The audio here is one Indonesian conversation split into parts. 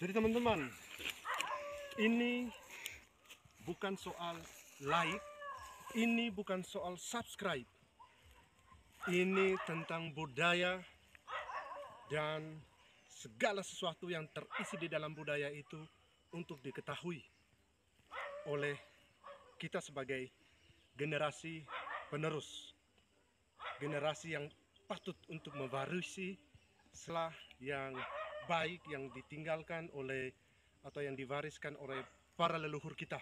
Jadi teman-teman, ini bukan soal like, ini bukan soal subscribe. Ini tentang budaya dan segala sesuatu yang terisi di dalam budaya itu untuk diketahui oleh kita sebagai generasi penerus. Generasi yang patut untuk mewarisi setelah yang baik yang ditinggalkan oleh atau yang diwariskan oleh para leluhur kita.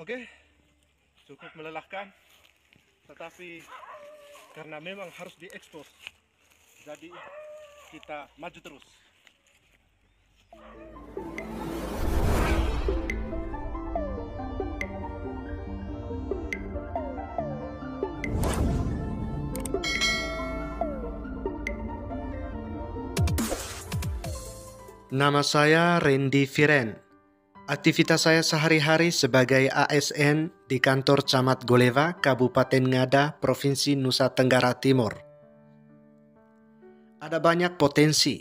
Oke, cukup melelahkan, tetapi karena memang harus diekspos, jadi kita maju terus. Nama saya Randy Viren. Aktivitas saya sehari-hari sebagai ASN di kantor Camat Goleva, Kabupaten Ngada, Provinsi Nusa Tenggara Timur. Ada banyak potensi,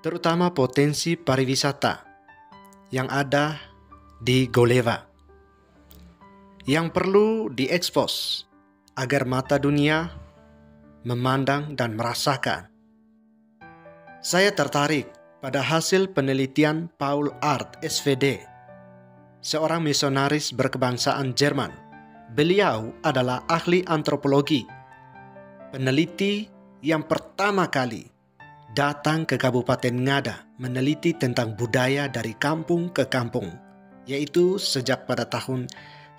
terutama potensi pariwisata yang ada di Goleva, yang perlu diekspos agar mata dunia memandang dan merasakan. Saya tertarik pada hasil penelitian Paul Art, SVD, seorang misionaris berkebangsaan Jerman. Beliau adalah ahli antropologi, peneliti yang pertama kali datang ke Kabupaten Ngada meneliti tentang budaya dari kampung ke kampung, yaitu sejak pada tahun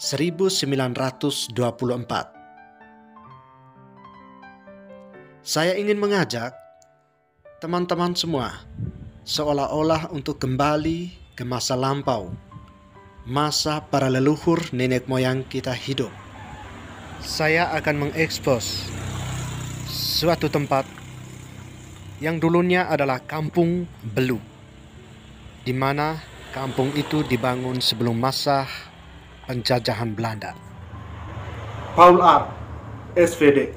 1924. Saya ingin mengajak teman-teman semua seolah-olah untuk kembali ke masa lampau, masa para leluhur nenek moyang kita hidup. Saya akan mengekspos suatu tempat yang dulunya adalah Kampung Belu, di mana kampung itu dibangun sebelum masa penjajahan Belanda. Paul Art, SVD,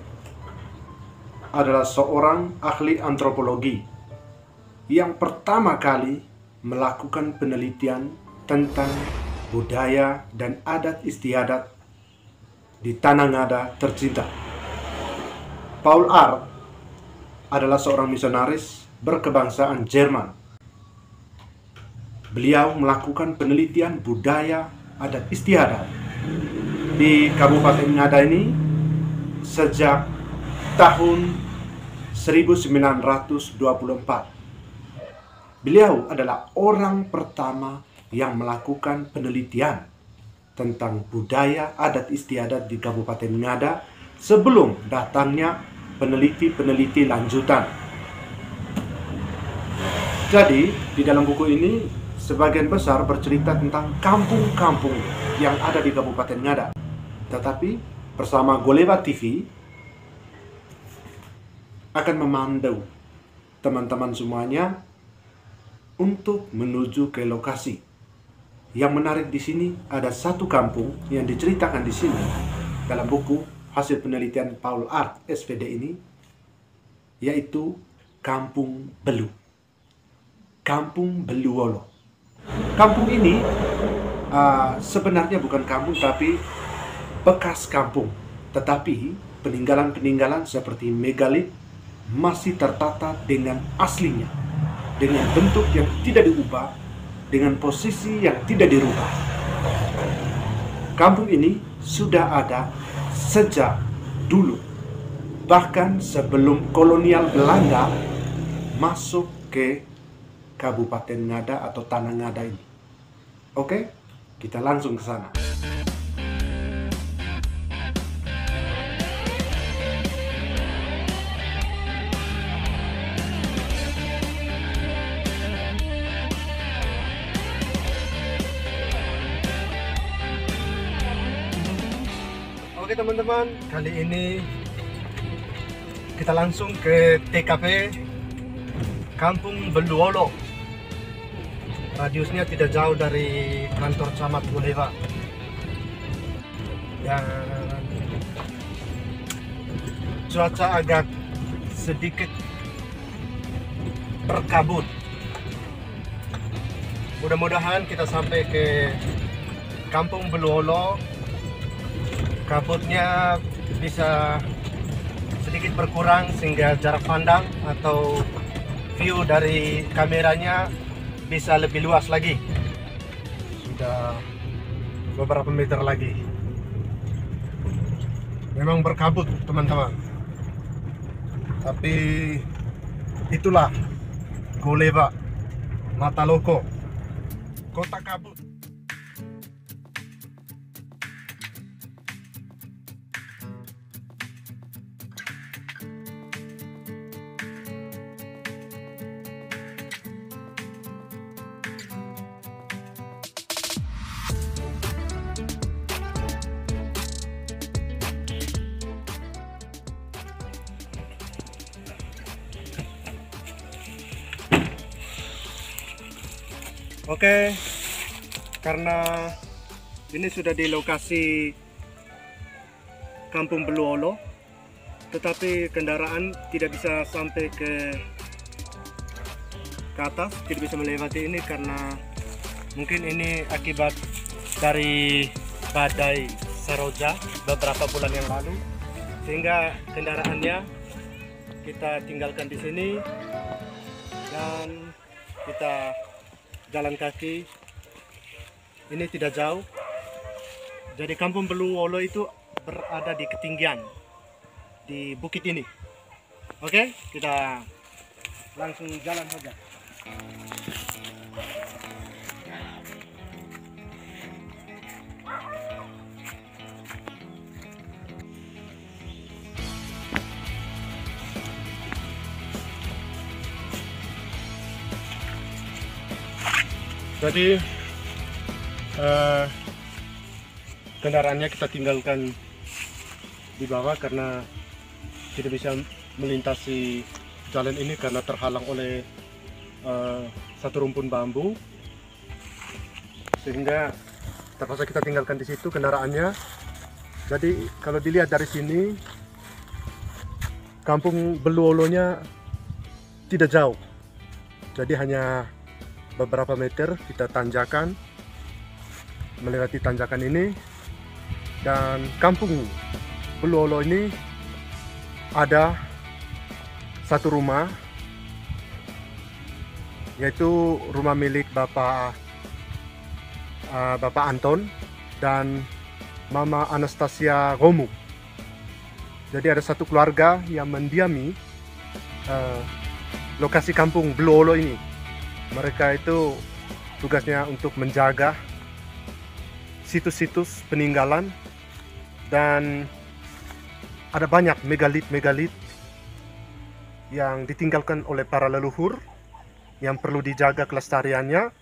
adalah seorang ahli antropologi yang pertama kali melakukan penelitian tentang budaya dan adat istiadat di Tanah Ngada tercinta. Paul Art adalah seorang misionaris berkebangsaan Jerman. Beliau melakukan penelitian budaya adat istiadat di Kabupaten Ngada ini sejak tahun 1924. Beliau adalah orang pertama yang melakukan penelitian tentang budaya adat istiadat di Kabupaten Ngada sebelum datangnya peneliti-peneliti lanjutan. Jadi, di dalam buku ini sebagian besar bercerita tentang kampung-kampung yang ada di Kabupaten Ngada. Tetapi bersama Goleva TV akan memandu teman-teman semuanya untuk menuju ke lokasi. Yang menarik di sini ada satu kampung yang diceritakan di sini dalam buku hasil penelitian Paul Art, SVD ini, yaitu Kampung Belu. Kampung Beluolo. Kampung ini sebenarnya bukan kampung tapi bekas kampung, tetapi peninggalan-peninggalan seperti megalit masih tertata dengan aslinya, dengan bentuk yang tidak diubah, dengan posisi yang tidak dirubah. Kampung ini sudah ada sejak dulu, bahkan sebelum kolonial Belanda masuk ke Kabupaten Ngada atau Tanah Ngada ini. Oke, kita langsung ke sana. Oke teman-teman, kali ini kita langsung ke TKP Kampung Beluolo. Radiusnya tidak jauh dari kantor Camat Goleva. Dan cuaca agak sedikit berkabut. Mudah-mudahan kita sampai ke Kampung Beluolo. Kabutnya bisa sedikit berkurang sehingga jarak pandang atau view dari kameranya bisa lebih luas lagi. Sudah beberapa meter lagi. Memang berkabut teman-teman, tapi itulah Goleva, Mataloko, kota kabut. Oke, karena ini sudah di lokasi Kampung Beluolo, tetapi kendaraan tidak bisa sampai ke atas, tidak bisa melewati ini karena mungkin ini akibat dari badai Seroja beberapa bulan yang lalu, sehingga kendaraannya kita tinggalkan di sini dan kita jalan kaki. Ini tidak jauh. Jadi Kampung Beluolo itu berada di ketinggian di bukit ini. Oke, kita langsung jalan saja. Jadi kendaraannya kita tinggalkan di bawah karena tidak bisa melintasi jalan ini karena terhalang oleh satu rumpun bambu, sehingga terpaksa kita tinggalkan di situ kendaraannya. Jadi kalau dilihat dari sini, Kampung Beluolonya tidak jauh, jadi hanya beberapa meter kita tanjakan, melewati tanjakan ini, dan Kampung Beluolo ini ada satu rumah, yaitu rumah milik Bapak Anton dan Mama Anastasia Romu. Jadi ada satu keluarga yang mendiami lokasi Kampung Beluolo ini. Mereka itu tugasnya untuk menjaga situs-situs peninggalan, dan ada banyak megalit-megalit yang ditinggalkan oleh para leluhur yang perlu dijaga kelestariannya.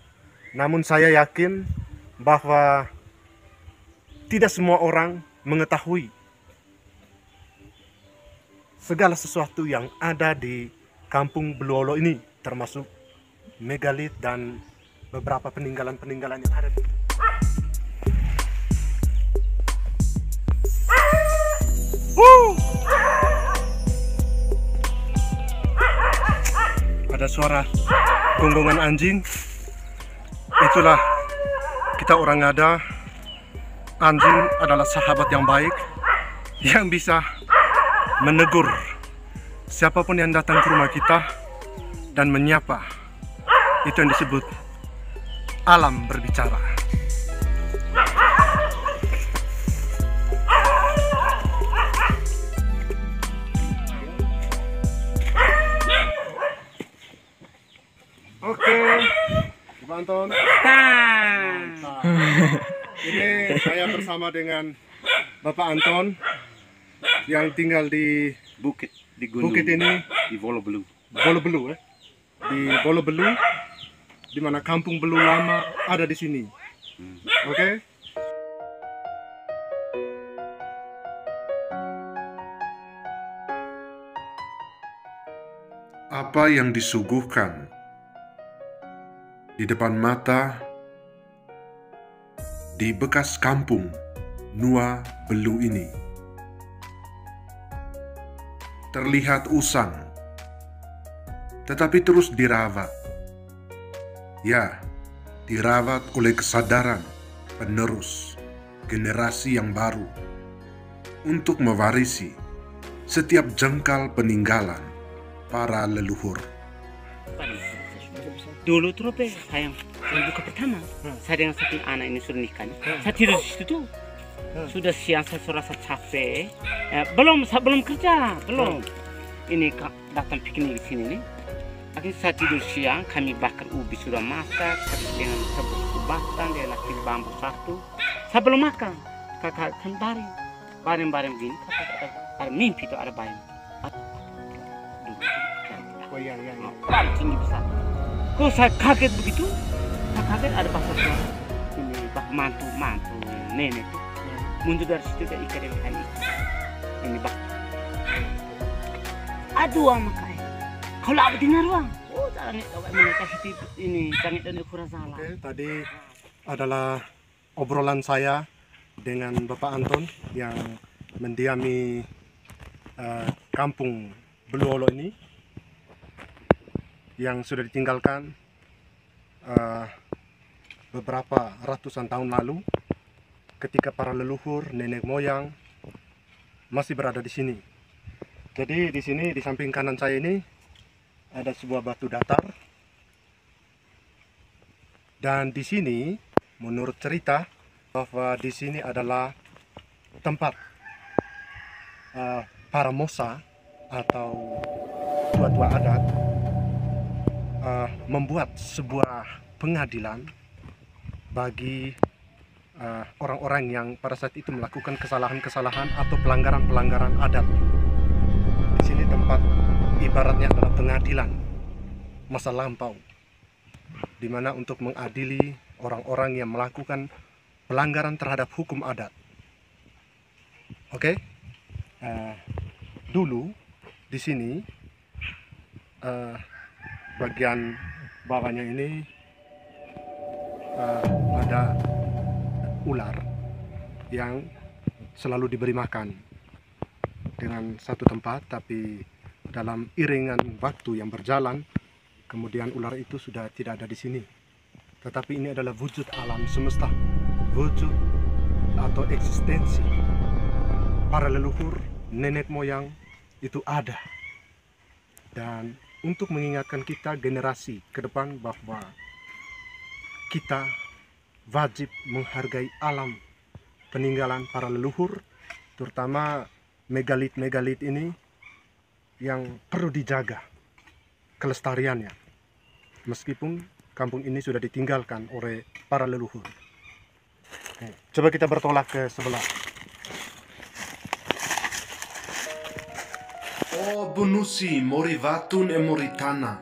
Namun saya yakin bahwa tidak semua orang mengetahui segala sesuatu yang ada di Kampung Beluolo ini, termasuk megalit dan beberapa peninggalan-peninggalan yang ada. Ada suara gonggongan anjing. Itulah kita orang Ngada. Anjing adalah sahabat yang baik yang bisa menegur siapapun yang datang ke rumah kita dan menyapa. Itu yang disebut alam berbicara. Oke, Pak Anton. Ini saya bersama dengan Bapak Anton yang tinggal di bukit di gunung, bukit ini, di Bolobelu. Bolobelu ya. Di Bolobelu, di mana Kampung Belu lama ada di sini. Oke. Apa yang disuguhkan di depan mata di bekas kampung Nua Belu ini terlihat usang, tetapi terus dirawat. Ya, dirawat oleh kesadaran penerus generasi yang baru untuk mewarisi setiap jengkal peninggalan para leluhur. Dulu tuh saya yang buka pertama, saya dengan satu anak ini sudah nikah. Saya tidur di situ tuh. Sudah siang saya rasa capek. Belum kerja, belum. Ini datang piknik di sini nih. Akhirnya saya tidur siang, kami bakar ubi sudah masak, dengan rebus batang, dengan nasi bambu satu. Saya belum makan. Kakak kan bareng begini. Ada mimpi tuh ada bayang. Oh iya. Paling tinggi besar. Kok saya kaget begitu? Saya kaget ada bahasa suara. Ini mantu nenek tuh. Mundur dari situ dia ikat dengan kain itu. Ini bak. Aduh makai. Kalau apa dengar bang? Oh jangan menikah ini jangan dan kurang salah. Oke, tadi adalah obrolan saya dengan Bapak Anton yang mendiami kampung Beluolo ini, yang sudah ditinggalkan beberapa ratusan tahun lalu ketika para leluhur nenek moyang masih berada di sini. Jadi di sini di samping kanan saya ini ada sebuah batu datar, dan di sini menurut cerita bahwa di sini adalah tempat para mosa atau tua-tua adat membuat sebuah pengadilan bagi orang-orang yang pada saat itu melakukan kesalahan-kesalahan atau pelanggaran-pelanggaran adat. Di sini tempat ibaratnya adalah pengadilan masa lampau, di mana untuk mengadili orang-orang yang melakukan pelanggaran terhadap hukum adat. Oke, dulu di sini bagian bawahnya ini ada ular yang selalu diberi makan dengan satu tempat, tapi dalam iringan waktu yang berjalan kemudian ular itu sudah tidak ada di sini. Tetapi ini adalah wujud alam semesta, wujud atau eksistensi para leluhur nenek moyang itu ada. Dan untuk mengingatkan kita generasi ke depan bahwa kita wajib menghargai alam peninggalan para leluhur, terutama megalit-megalit ini yang perlu dijaga kelestariannya, meskipun kampung ini sudah ditinggalkan oleh para leluhur. Coba kita bertolak ke sebelah. O bunusi morivatun e moritana,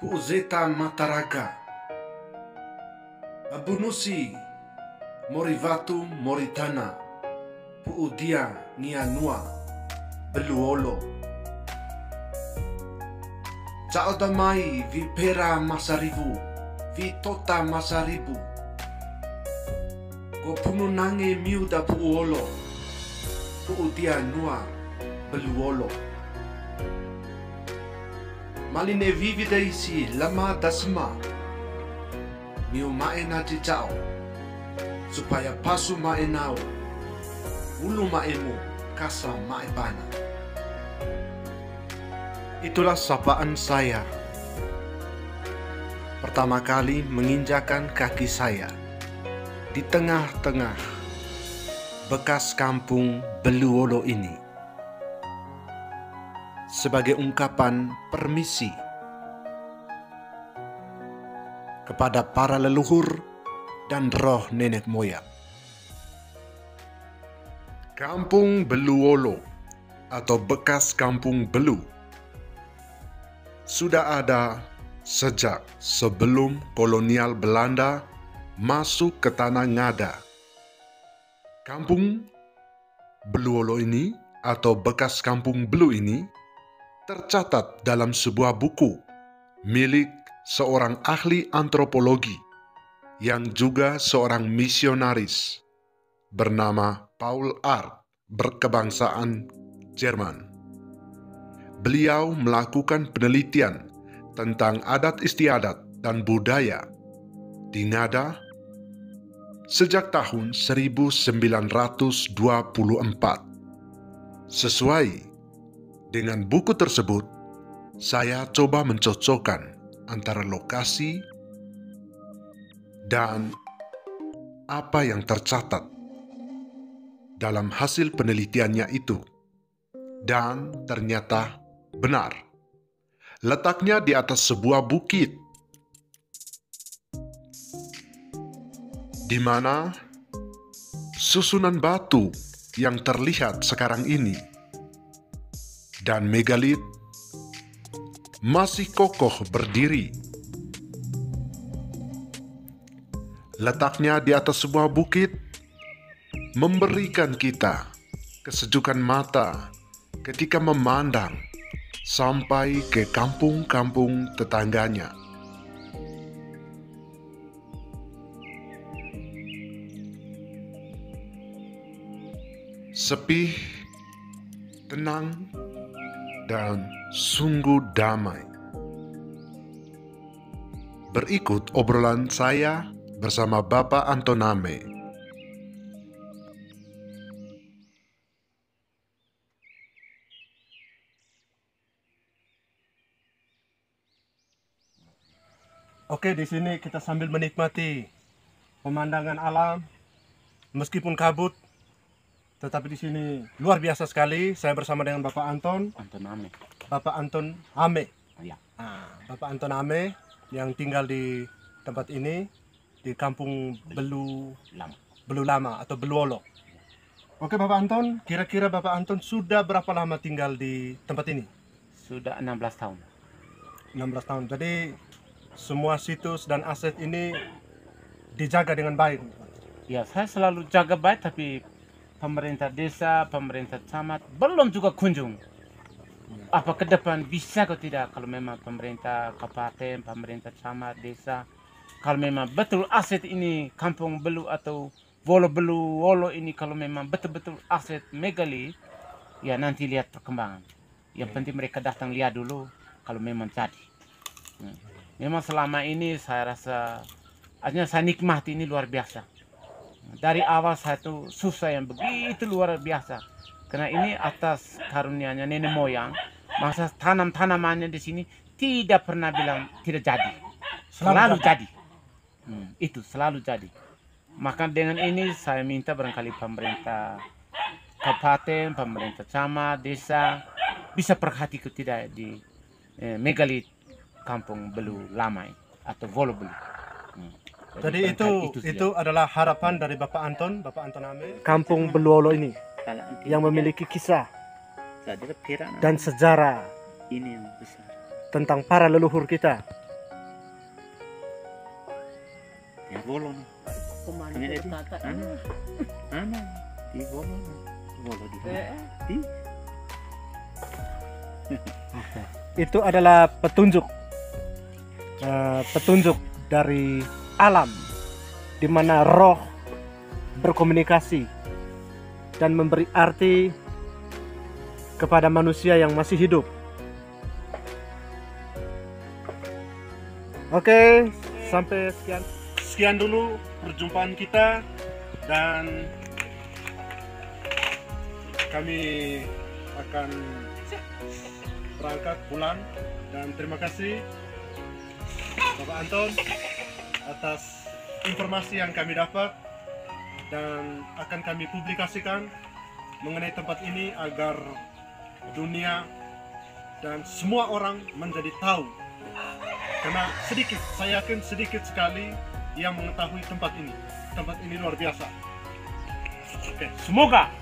puuzeta mataraga. Abunusi morivatu moritana, puudia nianua beluolo. Cao damai vi pera masaribu, vi tota masaribu. Ko punu nange miuda puuolo, puudia nua beluolo. Maline vivi daisi lama dasma, miu maena cicao, supaya pasu maenao, ulu maemu kasa maebana. Itulah sapaan saya pertama kali menginjakan kaki saya di tengah-tengah bekas kampung Beluolo ini, sebagai ungkapan permisi kepada para leluhur dan roh nenek moyang. Kampung Beluolo atau bekas kampung Belu sudah ada sejak sebelum kolonial Belanda masuk ke tanah Ngada. Kampung Beluolo ini atau bekas kampung Belu ini tercatat dalam sebuah buku milik seorang ahli antropologi yang juga seorang misionaris bernama Paul Art, berkebangsaan Jerman. Beliau melakukan penelitian tentang adat istiadat dan budaya di Ngada sejak tahun 1924. Sesuai dengan buku tersebut, saya coba mencocokkan antara lokasi dan apa yang tercatat dalam hasil penelitiannya itu. Dan ternyata benar. Letaknya di atas sebuah bukit, di mana susunan batu yang terlihat sekarang ini dan megalit masih kokoh berdiri. Letaknya di atas sebuah bukit memberikan kita kesejukan mata ketika memandang sampai ke kampung-kampung tetangganya. Sepi, tenang, dan sungguh damai. Berikut obrolan saya bersama Bapak Anton Ame. Oke, di sini kita sambil menikmati pemandangan alam, meskipun kabut, tetapi di sini luar biasa sekali. Saya bersama dengan Bapak Anton. Anton Ame. Bapak Anton Ame. Oh, ya. Bapak Anton Ame yang tinggal di tempat ini di Kampung Belu Lama atau Beluolo. Oke, Bapak Anton, kira-kira Bapak Anton sudah berapa lama tinggal di tempat ini? Sudah 16 tahun. 16 tahun. Jadi semua situs dan aset ini dijaga dengan baik. Ya, saya selalu jaga baik, tapi pemerintah desa, pemerintah camat belum juga kunjung. Apa ke depan bisa atau tidak, kalau memang pemerintah kabupaten, pemerintah camat, desa, kalau memang betul aset ini Kampung Belu atau Beluolo ini kalau memang betul-betul aset megali, ya nanti lihat perkembangan. Yang penting mereka datang lihat dulu kalau memang jadi. Memang selama ini saya rasa artinya saya nikmati ini luar biasa. Dari awal saya tuh susah yang begitu luar biasa. Karena ini atas karunianya nenek moyang, masa tanam-tanamannya di sini tidak pernah bilang tidak jadi. Selalu jadi. Itu selalu jadi. Maka dengan ini saya minta barangkali pemerintah kabupaten, pemerintah camat, desa bisa perhatikan tidak di megalit Kampung Belu Lama atau Belu. Jadi itu adalah harapan dari Bapak Anton Ame. Kampung Beluolo ini yang memiliki kisah dan sejarah ini yang besar tentang para leluhur kita. Ya bolong. Di bolong. Itu adalah petunjuk dari alam, di mana roh berkomunikasi dan memberi arti kepada manusia yang masih hidup. Oke, sampai sekian dulu perjumpaan kita, dan kami akan berangkat pulang. Dan terima kasih Bapak Anton atas informasi yang kami dapat, dan akan kami publikasikan mengenai tempat ini agar dunia dan semua orang menjadi tahu. Karena saya yakin sedikit sekali yang mengetahui tempat ini. Tempat ini luar biasa. Semoga.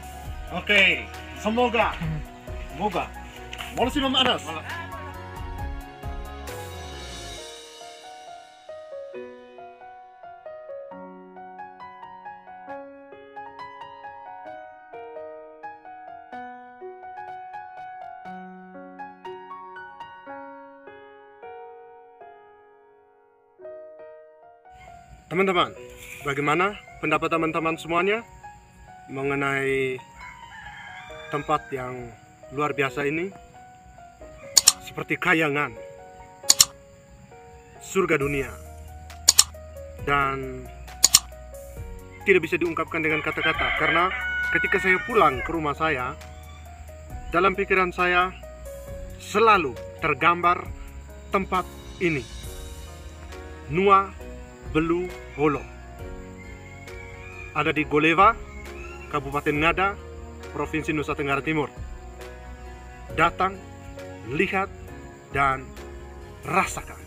Mau sih Mama Anas. Teman-teman, bagaimana pendapat teman-teman semuanya mengenai tempat yang luar biasa ini? Seperti kayangan surga dunia. dan tidak bisa diungkapkan dengan kata-kata, karena ketika saya pulang ke rumah saya, dalam pikiran saya selalu tergambar tempat ini, Nuwa Belu Holo, ada di Goleva, Kabupaten Ngada, Provinsi Nusa Tenggara Timur. Datang, lihat, dan rasakan.